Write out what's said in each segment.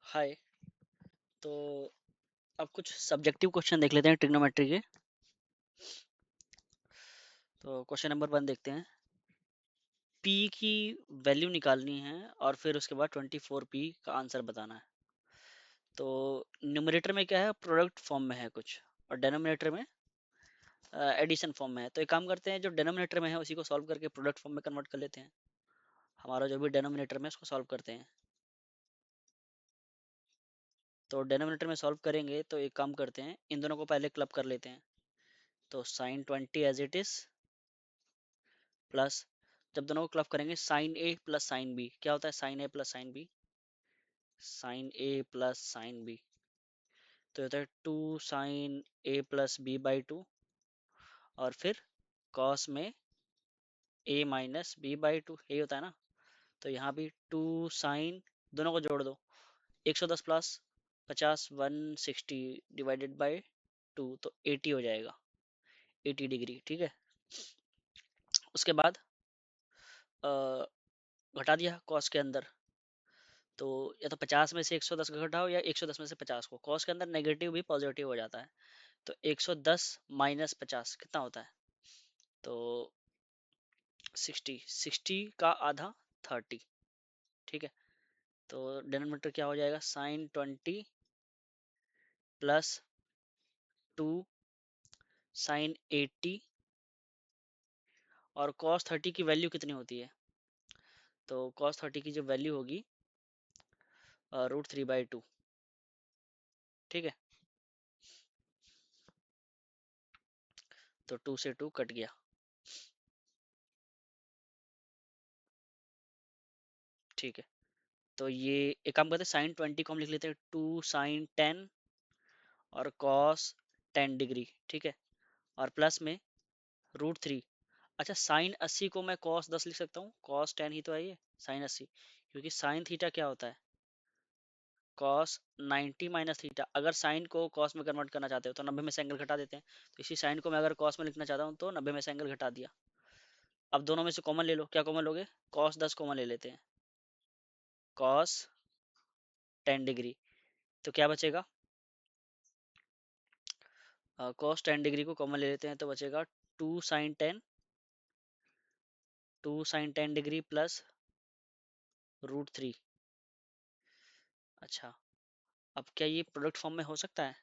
हाय। तो अब कुछ सब्जेक्टिव क्वेश्चन देख लेते हैं ट्रिग्नोमेट्री के। तो क्वेश्चन नंबर 1 देखते हैं। पी की वैल्यू निकालनी है और फिर उसके बाद 24p का आंसर बताना है। तो न्यूमरेटर में क्या है, प्रोडक्ट फॉर्म में है कुछ, और डेनोमिनेटर में एडिशन फॉर्म में है। तो एक काम करते हैं, जो डेनोमिनेटर में है उसी को सॉल्व करके प्रोडक्ट फॉर्म में कन्वर्ट कर लेते हैं। हमारा जो भी डेनोमिनेटर में है उसको सॉल्व करते हैं। तो डेनोमिनेटर में सॉल्व करेंगे तो एक काम करते हैं, इन दोनों को पहले क्लब कर लेते हैं। तो sine 20 as it is plus, जब दोनों को क्लब करेंगे sine A plus sine B, क्या होता है sine A plus sine B, sine A plus sine B. तो होता है 2 sine A plus B by 2, और फिर कॉस में ए माइनस बी बाई 2, यही होता है ना। तो यहाँ भी 2 साइन, दोनों को जोड़ दो, 110 प्लस 50 160 डिवाइडेड बाई 2, तो 80 हो जाएगा, 80 डिग्री। ठीक है। उसके बाद घटा दिया कॉस के अंदर। तो या तो 50 में से 110 का घटाओ या 110 में से 50 को, कॉस के अंदर नेगेटिव भी पॉजिटिव हो जाता है। तो 110 माइनस 50 कितना होता है, तो 60, 60 का आधा 30। ठीक है। तो डिनोमिनेटर क्या हो जाएगा, साइन 20 प्लस 2 साइन 80, और कॉस 30 की वैल्यू कितनी होती है, तो कॉस 30 की जो वैल्यू होगी √3/2। ठीक है। तो 2 से 2 कट गया। ठीक है। तो ये एक काम करते हैं, साइन 20 को हम लिख लेते हैं 2 साइन 10 और कॉस 10 डिग्री। ठीक है। और प्लस में √3। अच्छा, साइन 80 को मैं कॉस 10 लिख सकता हूँ, कॉस 10 ही तो है ये साइन 80, क्योंकि साइन थीटा क्या होता है, कॉस 90 माइनस थीटा। अगर साइन को कॉस में कन्वर्ट करना चाहते हो तो 90 में से एंगल घटा देते हैं। तो इसी साइन को मैं अगर कॉस में लिखना चाहता हूँ तो 90 में से एंगल घटा दिया। अब दोनों में से कॉमन ले लो, क्या कॉमन लोगे, कॉस 10 कॉमन ले लेते हैं, कॉस 10 डिग्री। तो क्या बचेगा, कॉस 10 डिग्री को कॉमन ले लेते हैं तो बचेगा 2 साइन 10, 2 साइन 10 डिग्री प्लस √3। अच्छा, अब क्या ये प्रोडक्ट फॉर्म में हो सकता है,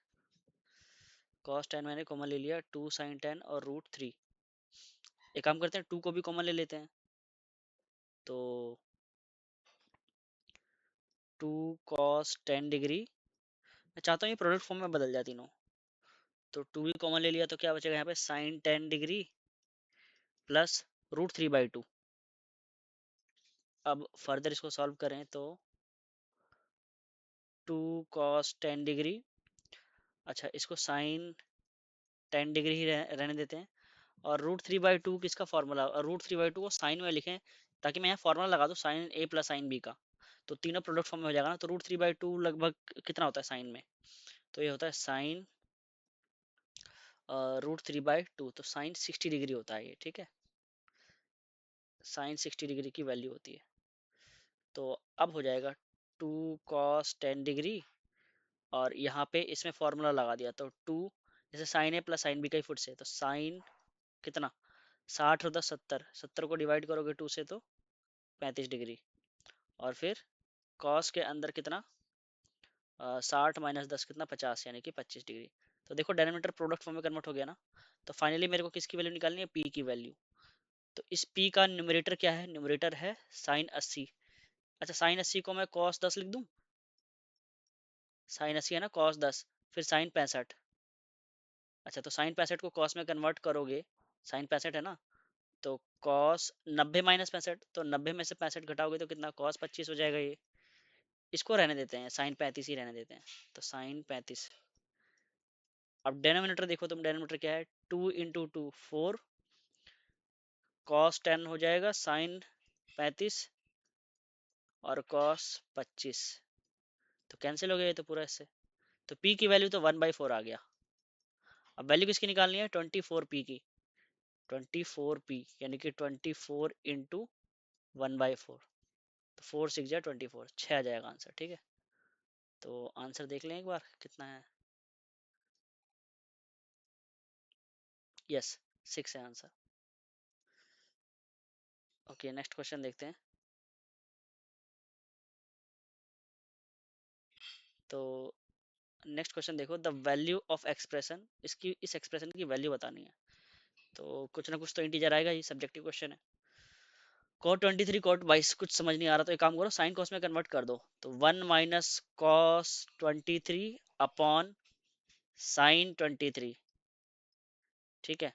कॉस 10 मैंने कॉमन ले लिया, 2 साइन 10 और √3। एक काम करते हैं, 2 को भी कॉमन ले लेते हैं। तो 2 कॉस 10 डिग्री, मैं चाहता हूँ ये प्रोडक्ट फॉर्म में बदल जाए तीनों। तो 2 भी कॉमन ले लिया तो क्या बचेगा यहाँ पे, साइन 10 डिग्री प्लस √3/2। अब फर्दर इसको सॉल्व करें तो 2 कॉस 10 डिग्री, अच्छा इसको साइन 10 डिग्री ही रहने देते हैं। और √3/2 किसका फॉर्मूला, और √3/2 को साइन में लिखें ताकि मैं यहाँ फॉर्मूला लगा दूँ sign A plus sine B का। तो तीनों प्रोडक्ट फॉर्म में हो जाएगा ना। तो √3/2 लगभग कितना होता है साइन में, तो ये होता है साइन √3/2, तो साइन 60 डिग्री होता है ये। ठीक है, साइन 60 डिग्री की वैल्यू होती है। तो अब हो जाएगा 2 कॉस 10 डिग्री, और यहाँ पे इसमें फॉर्मूला लगा दिया तो 2, जैसे sign A plus sine B का ही फुट से, तो साइन कितना, 60 और 10 70, 70 को डिवाइड करोगे 2 से तो 35 डिग्री, और फिर कॉस के अंदर कितना, 60 माइनस 10 कितना 50, यानी कि 25 डिग्री। तो देखो डेनोमिनेटर प्रोडक्ट फॉर्म में कन्वर्ट हो गया ना। तो फाइनली मेरे को किसकी वैल्यू निकालनी है, पी की वैल्यू। तो इस पी का न्यूमरेटर क्या है, न्यूमरेटर है साइन 80। अच्छा, साइन 80 को मैं कॉस 10 लिख दूं, साइन 80 है ना कॉस 10, फिर साइन 65। अच्छा, तो साइन 65 को कॉस में कन्वर्ट करोगे, साइन 65 है ना, तो कॉस 90 माइनस 65, तो 90 में से 65 घटाओगे तो कितना, कॉस 25 हो जाएगा ये। इसको रहने देते हैं, साइन 35 ही रहने देते हैं। तो साइन 35। अब डेनोमिनेटर देखो तुम, डेनोमिनेटर क्या है, 2 इंटू 2 4, कॉस 10 हो जाएगा साइन 35 और कॉस 25, तो कैंसिल हो गया ये तो पूरा इससे। तो पी की वैल्यू तो 1/4 आ गया। अब वैल्यू किसकी निकालनी है, 24p की, 24p यानी कि 24 इंटू 1/4। तो 4 6 जा 24, 6 आ जाएगा आंसर। ठीक है। तो आंसर देख लें एक बार कितना है। यस, 6 है आंसर। ओके, नेक्स्ट क्वेश्चन देखते हैं। तो नेक्स्ट क्वेश्चन देखो, द वैल्यू ऑफ एक्सप्रेशन, इसकी इस एक्सप्रेशन की वैल्यू बतानी है। तो कुछ ना कुछ तो इंटीजर आएगा, ये सब्जेक्टिव क्वेश्चन है। cot 23 cot 22 कुछ समझ नहीं आ रहा, तो एक काम करो, साइन कॉस में कन्वर्ट कर दो। तो 1 माइनस कॉस 23 अपॉन साइन 23, ठीक है।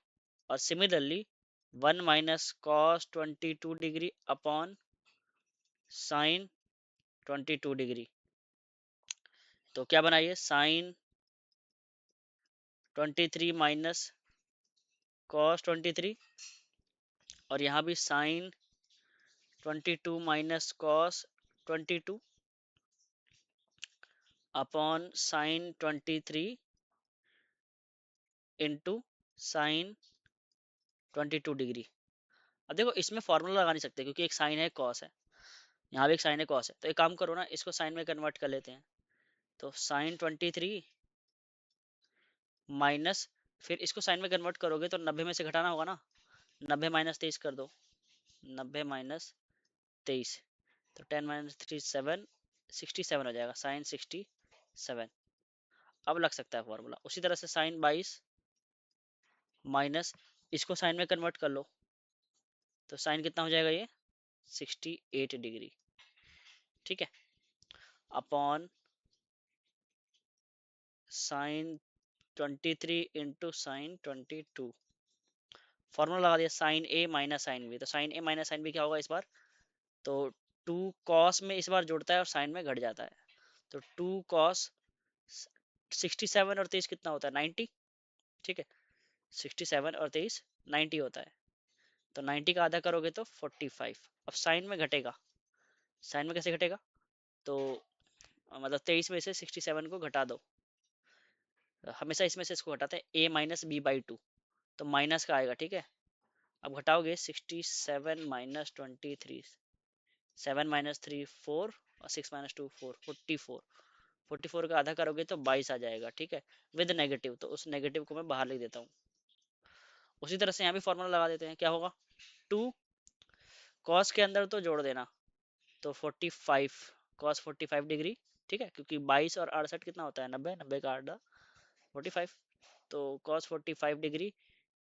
और similarly 1 minus cos 22 degree upon sine 22 degree. तो क्या बनाइए, साइन 23 माइनस कॉस 23, और यहाँ भी sine 22 minus cos 22 upon sine 23 into sine 22 degree. अब देखो, इसमें फॉर्मूला लगा नहीं सकते क्योंकि एक साइन है एक कॉस है, यहाँ भी एक साइन है कॉस है। तो एक काम करो ना, इसको साइन में कन्वर्ट कर लेते हैं। तो साइन 23 माइनस, फिर इसको साइन में कन्वर्ट करोगे तो 90 में से घटाना होगा ना, 90 माइनस 23 कर दो, 90 माइनस 23, तो 10 माइनस 3 7, 67 हो जाएगा, साइन 67। अब लग सकता है फॉर्मूला। उसी तरह से साइन 22 माइनस, इसको साइन में कन्वर्ट कर लो, तो साइन कितना हो जाएगा ये, 68 डिग्री, ठीक है, upon sine 23 into sine 22। Formula लगा दिया, साइन ए माइनस साइन बी। तो साइन ए माइनस साइन बी क्या होगा इस बार, तो 2 कॉस में इस बार जुड़ता है और साइन में घट जाता है। तो 2 कॉस 67 और 23 कितना होता है, 90, ठीक है। 67 और 23 90 होता है। तो 90 का आधा करोगे तो 45। अब साइन में घटेगा, साइन में कैसे घटेगा, तो मतलब 23 में से 67 को घटा दो, हमेशा इसमें से इसको घटाते हैं, a माइनस बी बाई 2, तो माइनस का आएगा, ठीक है। अब घटाओगे 67 माइनस 23, 7 माइनस 3 4, और 6 माइनस 2 4, 44। 44 का आधा करोगे तो 22 आ जाएगा, ठीक है, विद नेगेटिव। तो उस नेगेटिव को मैं बाहर लिख देता हूँ। उसी तरह से यहाँ भी फॉर्मूला लगा देते हैं, क्या होगा, 2 कॉस के अंदर तो जोड़ देना, तो 45 कॉस 45 डिग्री, ठीक है, क्योंकि 22 और 68 कितना होता है, 90, 90 का आधा 45। तो कॉस 45 डिग्री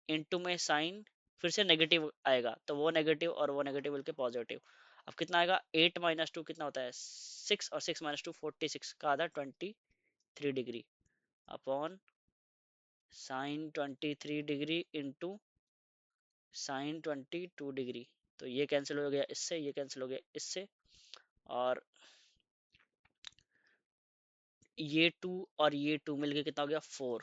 इंटू में साइन, फिर से नेगेटिव आएगा, तो वो नेगेटिव और वो नेगेटिव मिलके पॉजिटिव। अब कितना आएगा, 8 माइनस 2 कितना होता है, 6, और 6 माइनस 2 46 का आधा 23 degree, upon sine 23 degree into sine 22 degree. तो ये कैंसिल हो गया इससे, ये कैंसिल हो गया इससे, और ये 2 और ये 2 मिलके कितना हो गया, 4।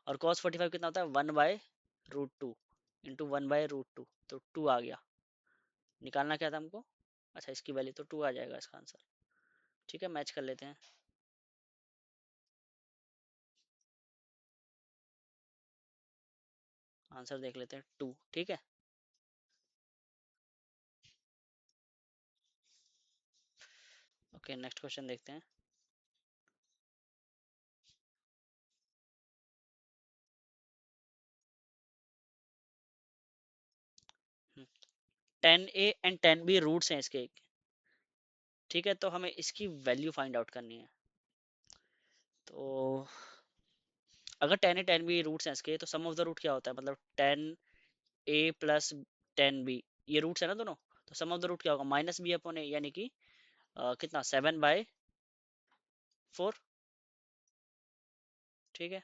और cos 45 कितना होता है, 1/√2 इंटू 1/√2, तो 2 आ गया। निकालना क्या था हमको, अच्छा इसकी वैल्यू, तो 2 आ जाएगा इसका आंसर, ठीक है। मैच कर लेते हैं, आंसर देख लेते हैं, 2, ठीक है। ओके, नेक्स्ट क्वेश्चन देखते हैं। Tan A and tan B roots हैं इसके, ठीक है। तो हमें इसकी वैल्यू फाइंड आउट करनी है। तो अगर टेन ए टेन बी रूट्स हैं इसके, तो सम ऑफ द रूट क्या होता है, मतलब टेन ए प्लस टेन बी, ये रूट्स है ना दोनों। तो सम ऑफ द रूट क्या होगा, माइनस बी अपॉन ए, यानी कि कितना, 7/4, ठीक है।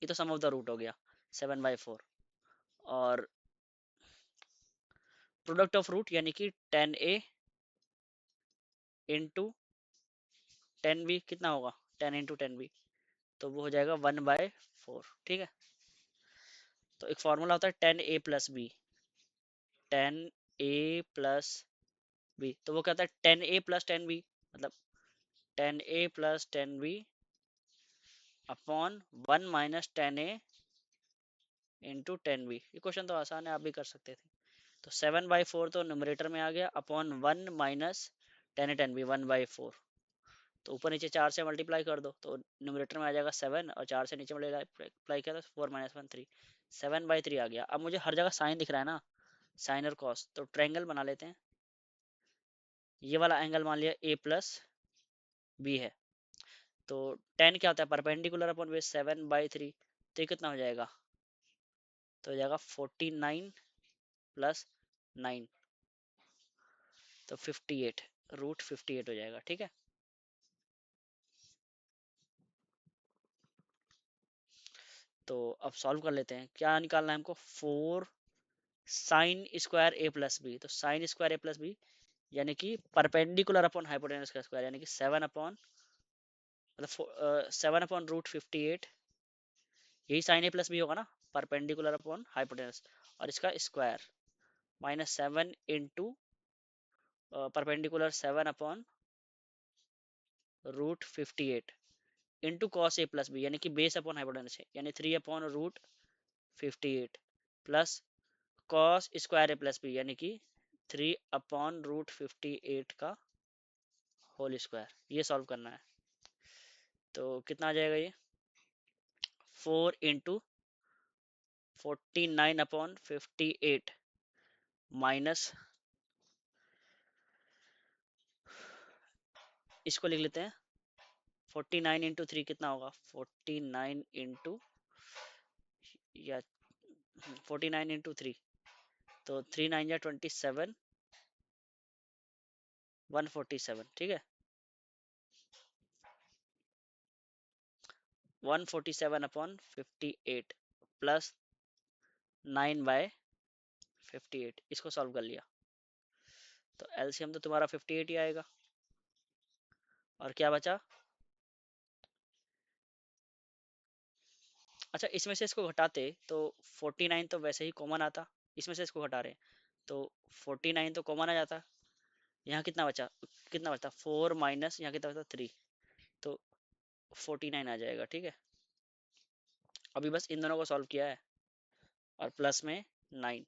ये तो सम ऑफ द रूट हो गया, 7/4। और प्रोडक्ट ऑफ रूट यानी कि 10a इंटू 10b कितना होगा, 10 इंटू 10b, तो वो हो जाएगा 1/4, ठीक है। तो एक फॉर्मूला होता है 10a plus B, 10a plus B, तो वो कहता है 10a प्लस 10b, मतलब 10a plus 10b upon 1 - 10a into 10b। ये क्वेश्चन तो आसान है, आप भी कर सकते थे। तो 7/4 तो न्यूमरेटर में आ गया, अपॉन 1 - 10 10 भी 1/4, तो ऊपर नीचे 4 से मल्टीप्लाई कर दो तो न्यूमरेटर में आ जाएगा 7, और 4 से नीचे मल्टीप्लाई किया तो 4 - 1 3, 7/3 आ गया। अब मुझे हर जगह साइन दिख रहा है ना, साइन और कॉस, तो ट्रायंगल बना लेते हैं। ये वाला एंगल मान लिया a प्लस बी है, तो 10 क्या होता है, परपेंडिकुलर अपॉन बेस 7/3, तो ये कितना हो जाएगा, तो हो जाएगा 49 प्लस 9, तो 58, √58 हो जाएगा। ठीक है, तो अब सॉल्व कर लेते हैं। क्या निकालना है हमको, 4 sine square a plus B, तो sine square a plus B यानी कि परपेंडिकुलर अपॉन हाइपोटेनस का स्क्वायर, यानी कि 7 अपॉन, मतलब 7/√58, यही साइन a प्लस बी होगा ना, परपेंडिकुलर अपॉन हाइपोटेनस, और इसका square minus 7 into perpendicular 7/√58 into cos A plus B, यानी कि बेस अपॉन हाइपोटेनस है, यानी 3/√58 plus cos square A plus B, यानी कि 3/√58 का होल स्क्वायर। ये सॉल्व करना है, तो कितना आ जाएगा ये, 4 इंटू 49/58 माइनस, इसको लिख लेते हैं 49 इंटू 3 कितना होगा, 49 इंटू, या 49 इंटू 3, तो 3 9 या 27, 147। ठीक है, 147/58 प्लस 9/58, इसको सॉल्व कर लिया तो एलसीएम तो तुम्हारा 58 ही आएगा। और क्या बचा, अच्छा इसमें से इसको घटाते तो 49 तो वैसे ही कॉमन आता, इसमें से इसको घटा रहे हैं तो 49 तो कॉमन आ जाता। यहाँ कितना बचा, कितना बचता 4 माइनस यहाँ कितना बचता 3, तो 49 आ जाएगा। ठीक है, अभी बस इन दोनों को सॉल्व किया है, और प्लस में 9,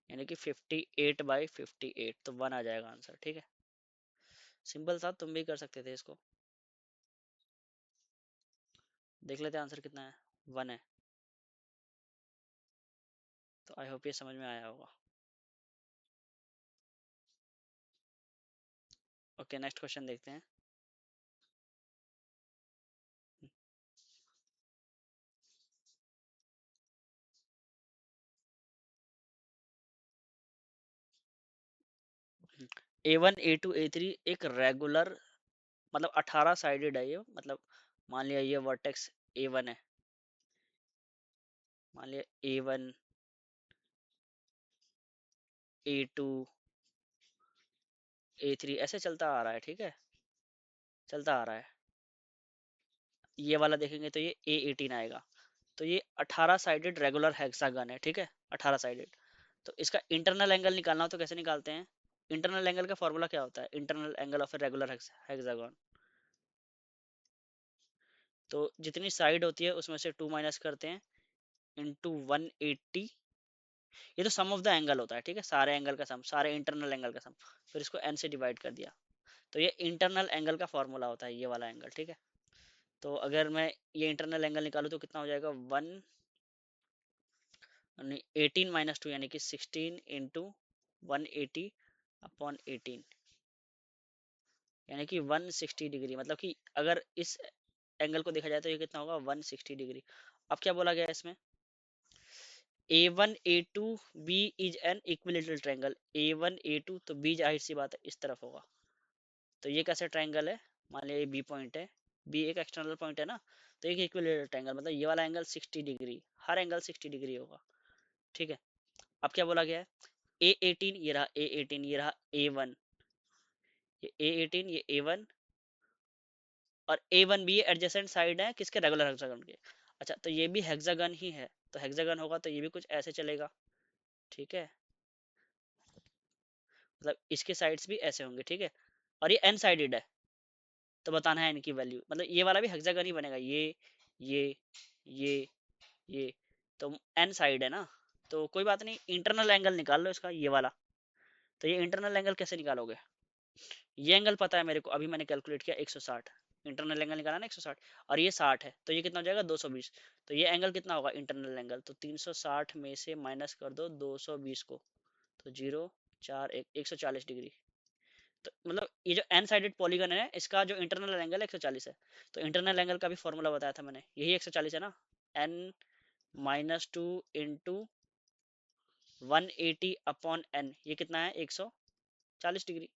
यानी कि 58/58, तो 1 आ जाएगा आंसर। ठीक है, सिंपल था, तुम भी कर सकते थे इसको। देख लेते हैं आंसर कितना है, 1 है। तो आई होप ये समझ में आया होगा। ओके, नेक्स्ट क्वेश्चन देखते हैं। A1 A2 A3 एक रेगुलर, मतलब 18 साइडेड है ये, मतलब मान लिया ये वर्टेक्स A1 है, मान लिया A1 A2 A3 ऐसे चलता आ रहा है। ठीक है, चलता आ रहा है। ये वाला देखेंगे तो ये A18 आएगा, तो ये 18 साइडेड रेगुलर हेक्सागन है। ठीक है, 18 साइडेड। तो इसका इंटरनल एंगल निकालना हो तो कैसे निकालते हैं, इंटरनल एंगल का फॉर्मूला क्या होता है, internal angle of a regular hexagon, तो जितनी साइड होती है उसमें से 2 माइनस करते हैं इंटू 180, ये तो सम ऑफ द एंगल होता है। ठीक है, सारे एंगल का सम, सारे इंटरनल एंगल का सम, फिर इसको n से डिवाइड कर दिया, तो ये इंटरनल एंगल का फॉर्मूला होता है, ये वाला एंगल। ठीक है, तो अगर मैं ये इंटरनल एंगल निकालूं तो कितना हो जाएगा, 18 - 2 यानी कि 16 इंटू 180/18, यानी कि 160 डिग्री, मतलब कि अगर इस एंगल को देखा जाए तो ये कितना होगा, 160 डिग्री। अब क्या बोला गया है इसमें, A1 A2 B is an equilateral triangle, A1 A2, तो B जाहिर सी बात है इस तरफ होगा, तो ये कैसे ट्रायंगल है, मान लिया ये बी पॉइंट है, बी एक एक्सटर्नल पॉइंट है ना, तो एक इक्विलेटरल ट्रायंगल, मतलब ये वाला एंगल 60 डिग्री, हर एंगल 60 डिग्री होगा। ठीक है, अब क्या बोला गया है, A18 ये रहा, A18 ये रहा, A1 ये A18 ये A1, और A1 भी एडजेसेंट साइड है किसके, रेगुलर हेक्सागन के। अच्छा, तो ये भी हेक्सागन ही है, तो हेक्सागन होगा तो ये भी कुछ ऐसे चलेगा। ठीक है, मतलब इसके साइड्स भी ऐसे होंगे। ठीक है, और ये एन साइडेड है, तो बताना है इनकी वैल्यू, मतलब ये वाला भी हेक्सागन ही बनेगा, ये ये ये, तो एन साइड है ना, तो कोई बात नहीं, इंटरनल एंगल निकाल लो इसका, ये वाला। तो ये इंटरनल एंगल कैसे निकालोगे, ये एंगल पता है मेरे को, अभी मैंने कैलकुलेट किया 160, इंटरनल एंगल निकाला ना 160, और ये 60 है, तो ये कितना हो जाएगा 220। तो ये एंगल कितना होगा इंटरनल एंगल, तो 360 में से माइनस कर दो 220 को, तो 0 4 1 140 डिग्री। तो मतलब ये जो एन साइडेड पॉलीगन है इसका जो इंटरनल एंगल 140 है। तो इंटरनल एंगल का भी फॉर्मूला बताया था मैंने, यही 140 है ना, एन -2 इंटू 180 अपॉन एन, ये कितना है 140 डिग्री।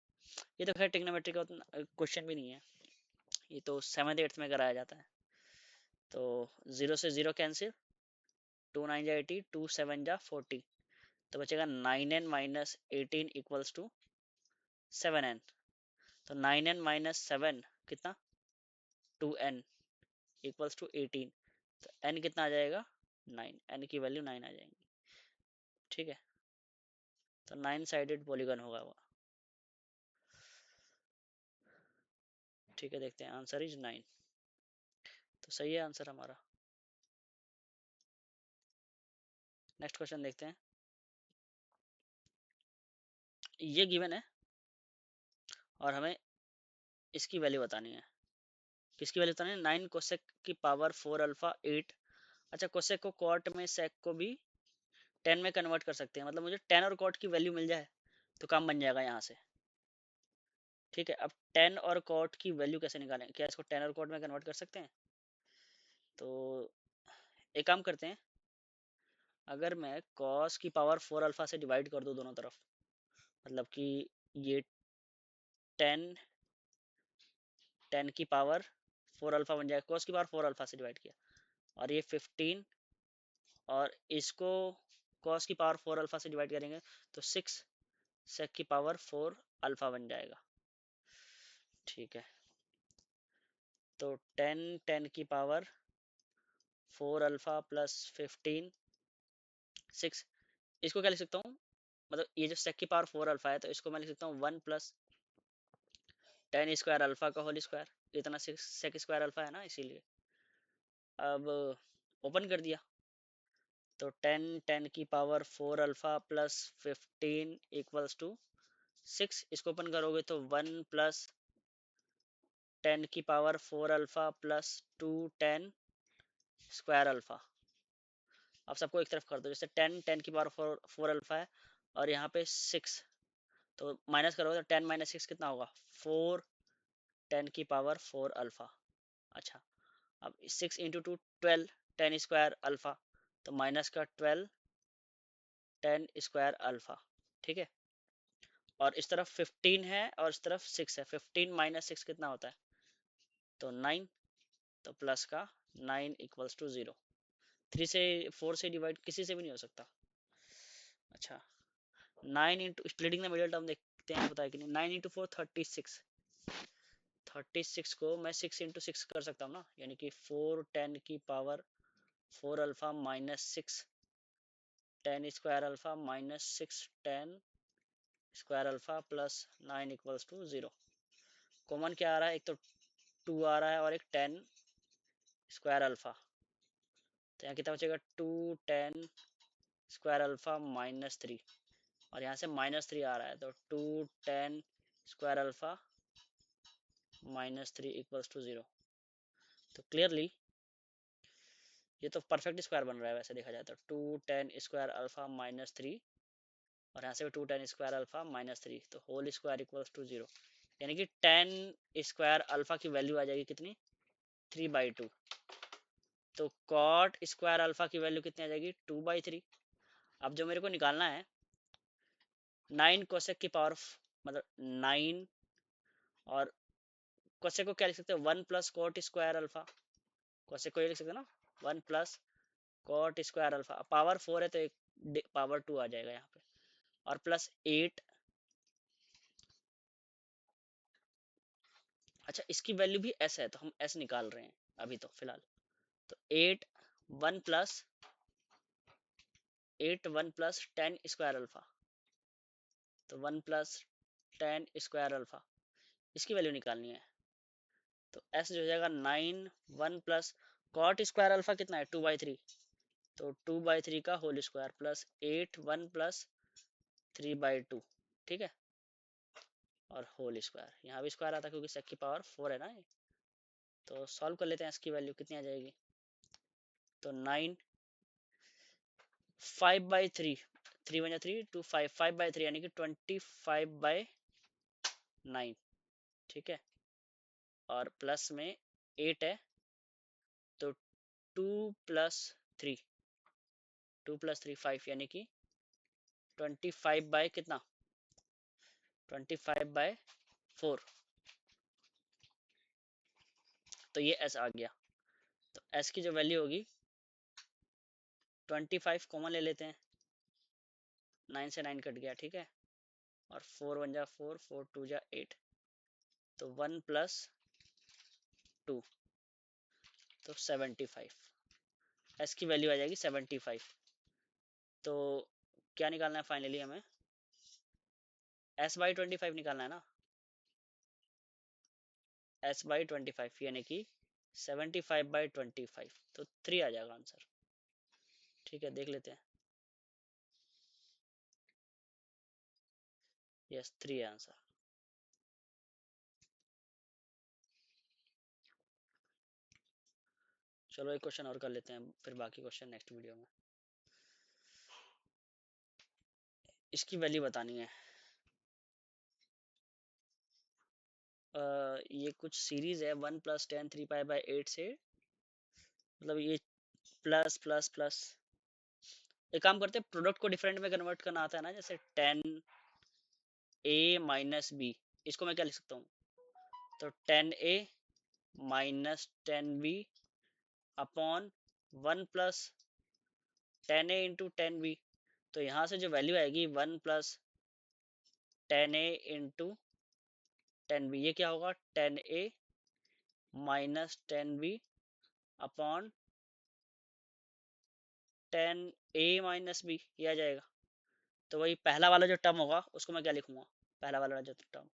ये तो खैर टिग्नोमेट्री का क्वेश्चन भी नहीं है, ये तो 7th 8th में कराया जाता है। तो 0 से 0 कैंसिल, 2 9 जा 80, 2 7 जा 40, तो बचेगा 9n minus 18 equals to 7n। तो 9n माइनस 7 कितना, 2n इक्वल्स टू 18, तो n कितना आ जाएगा 9, n की वैल्यू 9 आ जाएंगी। ठीक है, तो 9 साइडेड पॉलीगन होगा वो। ठीक है, देखते हैं, आंसर इज 9, तो सही है आंसर हमारा। नेक्स्ट क्वेश्चन देखते हैं। ये गिवन है और हमें इसकी वैल्यू बतानी है। किसकी वैल्यू बतानी है, 9 कोसेक की पावर 4 अल्फा 8। अच्छा, कोसेक को कॉट में, सेक को भी 10 में कन्वर्ट कर सकते हैं, मतलब मुझे 10 और कॉट की वैल्यू मिल जाए तो काम बन जाएगा यहाँ से। ठीक है, अब 10 और कॉट की वैल्यू कैसे निकालें, क्या इसको 10 और कॉट में कन्वर्ट कर सकते हैं? तो एक काम करते हैं, अगर मैं कॉस की पावर 4 अल्फा से डिवाइड कर दूं दोनों तरफ, मतलब कि ये 10 10 की पावर 4 अल्फा बन जाएगा, कॉस की पावर 4 अल्फा से डिवाइड किया, और ये 15, और इसको कॉस की पावर 4 अल्फा से डिवाइड करेंगे तो 6 सेक की पावर 4 अल्फा बन जाएगा। ठीक है, तो 10 10 की पावर 4 अल्फा प्लस 15 6, इसको क्या लिख सकता हूँ, मतलब ये जो सेक की पावर 4 अल्फा है तो इसको मैं लिख सकता हूँ 1 प्लस 10 स्क्वायर अल्फा का होल स्क्वायर, इतना सेक स्क्वायर अल्फा है ना, इसीलिए। अब ओपन कर दिया तो 10 10 की power 4 alpha plus 15 equals to 6, इसको ओपन करोगे तो 1 प्लस 10 की power 4 alpha plus 2 10 square alpha. अब सबको एक तरफ कर दो, जैसे 10 10 की पावर 4 अल्फा है और यहाँ पे 6, तो माइनस करोगे तो 10 माइनस 6 कितना होगा 4 10 की पावर 4 अल्फा। अच्छा, अब 6 इंटू 2 12 10 स्क्वायर अल्फा, तो माइनस का 12 10 स्क्वायर अल्फा। ठीक है, और इस तरफ 15 है और इस तरफ 6 है, 15 माइनस 6 कितना होता है, तो 9, तो प्लस का 9 इक्वल्स टू 0। 3 से 4 से डिवाइड किसी से भी नहीं हो सकता। अच्छा, 9 into splitting the middle term देखते हैं पता है कि नहीं, 9 इंटू 4 36, 36 को मैं 6 इंटू 6 कर सकता हूँ ना, यानी कि 4 10 की power 4 alpha minus 6 10 square alpha minus 6 10 square alpha plus 9 equals to 0। Common क्या आ रहा है, एक तो 2 आ रहा है और एक 10 स्क्वायर अल्फा, तो यहाँ कितना बचेगा 2 10 स्क्वायर अल्फा माइनस 3, और यहाँ से माइनस 3 आ रहा है, तो 2 10 square alpha minus 3 equals to 0। तो क्लियरली ये तो परफेक्ट स्क्वायर बन रहा है, वैसे देखा जाए तो 2 10 स्क्वायर अल्फा माइनस 3, और यहाँ से भी 2 10 स्क्वायर अल्फा माइनस 3, तो होल स्क्वायर इक्वल्स टू 0, यानी कि 10 स्क्वायर अल्फा की वैल्यू आ जाएगी कितनी, 3/2। तो कॉट स्क्वायर अल्फा की वैल्यू कितनी आ जाएगी, 2/3। अब जो मेरे को निकालना है 9 कोसेक की पावर, मतलब 9, और कोसेक को क्या लिख सकते हैं, 1 plus cot square alpha, cosec को ये लिख सकते हैं ना, 1 plus cot square alpha, power 4 है तो एक पावर 2 आ जाएगा यहाँ पे, और प्लस 8। अच्छा, इसकी वैल्यू भी s है तो हम s निकाल रहे हैं अभी तो फिलहाल, तो 8 1 प्लस 8 1 प्लस 10 स्क्वायर अल्फा, तो 1 प्लस 10 स्क्वायर अल्फा, इसकी वैल्यू निकालनी है, तो s जो हो जाएगा 9 1 प्लस कॉट स्क्वायर अल्फा कितना है 2/3, तो 2/3 का होल स्क्वायर प्लस 8 1 प्लस 3/2। ठीक है, और होल स्क्वायर, यहाँ भी स्क्वायर आता क्योंकि सेक की पावर 4 है ना ये। तो सॉल्व कर लेते हैं, इसकी वैल्यू कितनी आ जाएगी। तो 9, 5/3, 3 × 3 2 5, 5/3 यानी कि 25/9, ठीक है। और प्लस में 8 है, तो 2 + 3, 2 + 3 5 यानी कि 25 बाय कितना, 25/4। तो ये एस आ गया। तो एस की जो वैल्यू होगी 25 कॉमन ले लेते हैं, 9 से 9 कट गया, ठीक है। और 4 1 जा 4, 4 2 जा 8, तो 1 + 2, तो 75। एस की वैल्यू आ जाएगी 75। तो क्या निकालना है फाइनली हमें, S/25 निकालना है ना। S/25 यानी कि 75/25, तो 3 आ जाएगा आंसर। ठीक है, देख लेते हैं। यस, 3 है आंसर। चलो एक क्वेश्चन और कर लेते हैं, फिर बाकी क्वेश्चन नेक्स्ट वीडियो में। इसकी वैल्यू बतानी है। ये कुछ सीरीज है 1 + 10 3π/8 से, मतलब ये प्लस प्लस प्लस। एक काम करते हैं, प्रोडक्ट को डिफरेंट में कन्वर्ट करना आता है ना, जैसे 10a - b, इसको मैं क्या लिख सकता हूँ, तो 10a - 10b upon 1 + 10a × 10b। तो यहाँ से जो वैल्यू आएगी 1 + 10a × 10b, ये क्या होगा, 10a - 10b upon 10a - b, ये आ जाएगा। तो वही पहला वाला जो टर्म होगा उसको मैं क्या लिखूंगा, पहला वाला जो टर्म,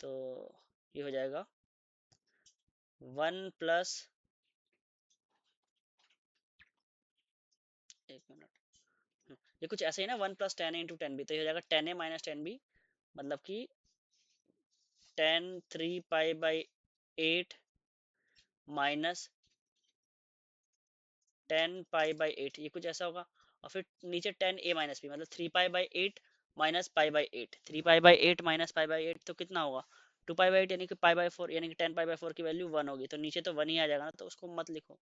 तो ये हो जाएगा 1 + 1 मिनट, ये कुछ ऐसे ही ना, 1 + 10a × 10b, तो ये हो जाएगा 10a - 10b, मतलब कि 10 3π/8 माइनस 10π/8, ये कुछ ऐसा होगा। और फिर नीचे 10a - b, मतलब 3π/8 माइनस π/8, 3π/8 माइनस π/8, तो कितना होगा 2π/8 यानी कि π/4, यानी कि 10π/4 की वैल्यू 1 होगी, तो नीचे तो 1 ही आ जाएगा ना, तो उसको मत लिखो।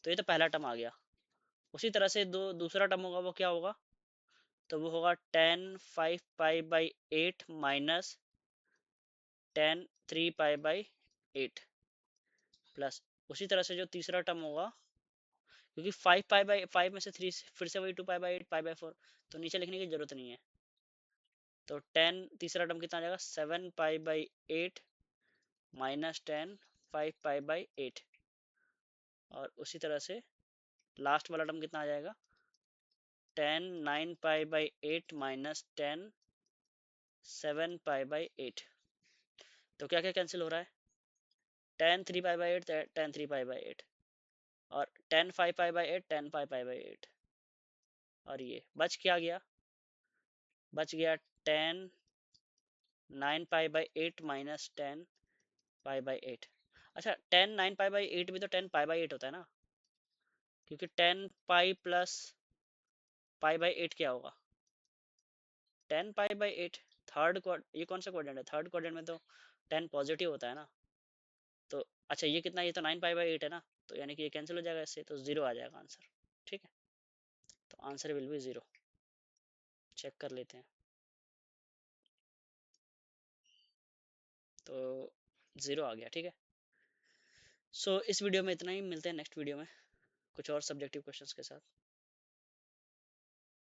तो ये तो पहला टर्म आ गया। उसी तरह से दूसरा टर्म होगा, वो क्या होगा, तो वो होगा 10 5π/8 माइनस 10 3π/8 प्लस, उसी तरह से जो तीसरा टर्म होगा, क्योंकि 5π/5 में से 3 फिर से वही 2π/8 π/4, तो नीचे लिखने की जरूरत नहीं है। तो 10, तीसरा टर्म कितना आ जाएगा 7π/8 माइनस 10 5π/8, और उसी तरह से लास्ट वाला टर्म कितना आ जाएगा 10 9π/8 माइनस 10 7π/8। तो क्या क्या कैंसिल हो रहा है, 10 3π/8 10 3π/8, और 10 5π/8 10 5π/8, और ये बच क्या गया, बच गया 10 9π/8 माइनस 10 π/8। अच्छा, 10 9π/8 भी तो 10π/8 होता है ना, क्योंकि 10 प्लस π/8 क्या होगा 10π/8। थर्ड क्वाड ये कौन सा क्वाड्रेंट है, थर्ड क्वाड्रेंट में तो 10 पॉजिटिव होता है ना। तो अच्छा, ये कितना, ये तो 9π/8 है ना, तो यानी कि ये कैंसिल हो जाएगा इससे, तो 0 आ जाएगा आंसर। ठीक है, तो आंसर विल बी 0। चेक कर लेते हैं, तो 0 आ गया। ठीक है, सो इस वीडियो में इतना ही, मिलते हैं नेक्स्ट वीडियो में कुछ और सब्जेक्टिव क्वेश्चंस के साथ।